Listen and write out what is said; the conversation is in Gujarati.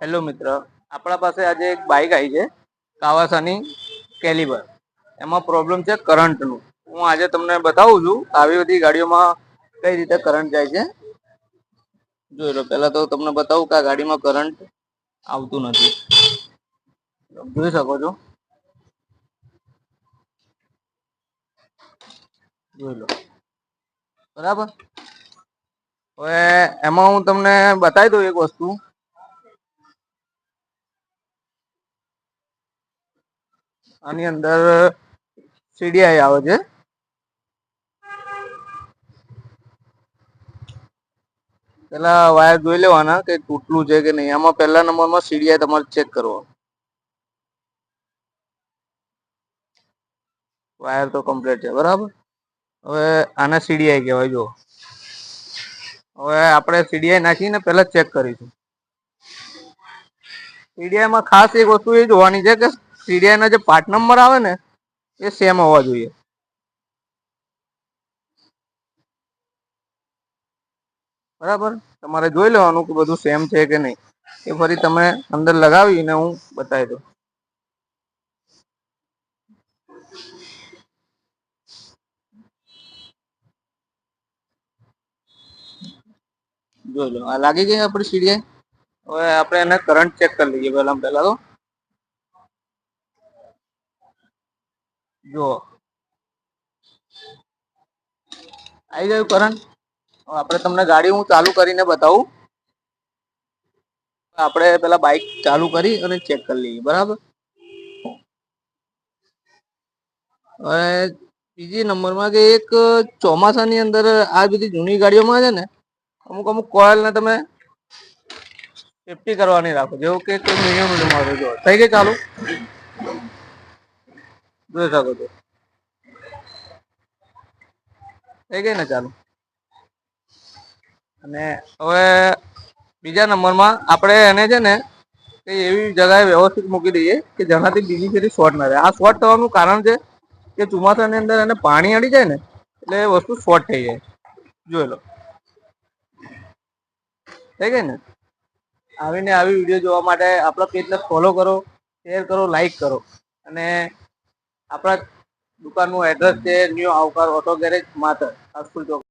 હેલો મિત્ર, આપણા પાસે આજે એક બાઇક આવી છે કાવાસાની કેલિબર. એમાં પ્રોબ્લેમ છે કરંટનું. હું આજે તમને બતાવું છું આવી બધી ગાડીઓમાં કઈ રીતે કરંટ જાય છે. જોઈ લો, પહેલા તો તમને બતાવું કે આ ગાડીમાં કરંટ આવતું નથી. જોઈ શકો છો, જોઈ લો બરાબર. હવે એમાં હું તમને બતાવી દઉં એક વસ્તુ. આની અંદર સીડીઆઈ આવે છે. પેલા વાયર જોઈ લેવાના કે તૂટલું છે કે નહીં. આમાં પહેલા નંબરમાં સીડીઆઈ તમારે ચેક કરવો. વાયર તો કમ્પ્લીટ છે બરાબર. હવે આને સીડીઆઈ કહેવાય. જો હવે આપણે સીડીઆઈ નાખીને પહેલા ચેક કરીશું. સીડીઆઈમાં ખાસ એક વસ્તુ એ જોવાની છે કે સીડીઆઈ ના જે પાર્ટ નંબર આવે ને એ સેમ હોવા જોઈએ. બરાબર, તમારે જોઈ લેવાનું કે બધું સેમ છે કે નહીં. એ ફરી તમે અંદર લગાવીને હું બતાવી દઉં. જોઈ લો, આ લાગી ગઈ આપણી સીડીઆઈ. હવે આપણે એને કરંટ ચેક કરી લઈએ પહેલા તો. જો આવી ગયું કરંટ. આપણે તમને ગાડી હું ચાલુ કરીને બતાવું. આપણે પેલા બાઈક ચાલુ કરી અને ચેક કરી લઈએ બરાબર. હવે બીજી નંબરમાં કે એક ચોમાસાની અંદર આ બધી જૂની ગાડીઓમાં છે ને અમુક અમુક કોઇલ ને તમે સેફ્ટી કરવાની રાખો. જેવું કે મિનિમમ મારો જો થઈ ગઈ ચાલુ. જોઈ શકો છો, થઈ ગઈ ને ચાલુ. અને હવે બીજા નંબરમાં આપણે એને છે ને એવી જગાએ વ્યવસ્થિત મૂકી દઈએ કે જેનાથી બીજી ફેરી શોર્ટ ના રહે. આ શોર્ટ થવાનું કારણ છે કે ચોમાસાની અંદર એને પાણી અડી જાય ને એટલે એ વસ્તુ શોર્ટ થઈ જાય. જોઈ લો, થઈ ગઈ ને. આવીને આવી વિડીયો જોવા માટે આપણા પેજને ફોલો કરો, શેર કરો, લાઈક કરો. અને આપણા દુકાનનું એડ્રેસ છે ન્યૂ આવકાર ઓટો ગેરેજ માતર, રાજપુર ચોક.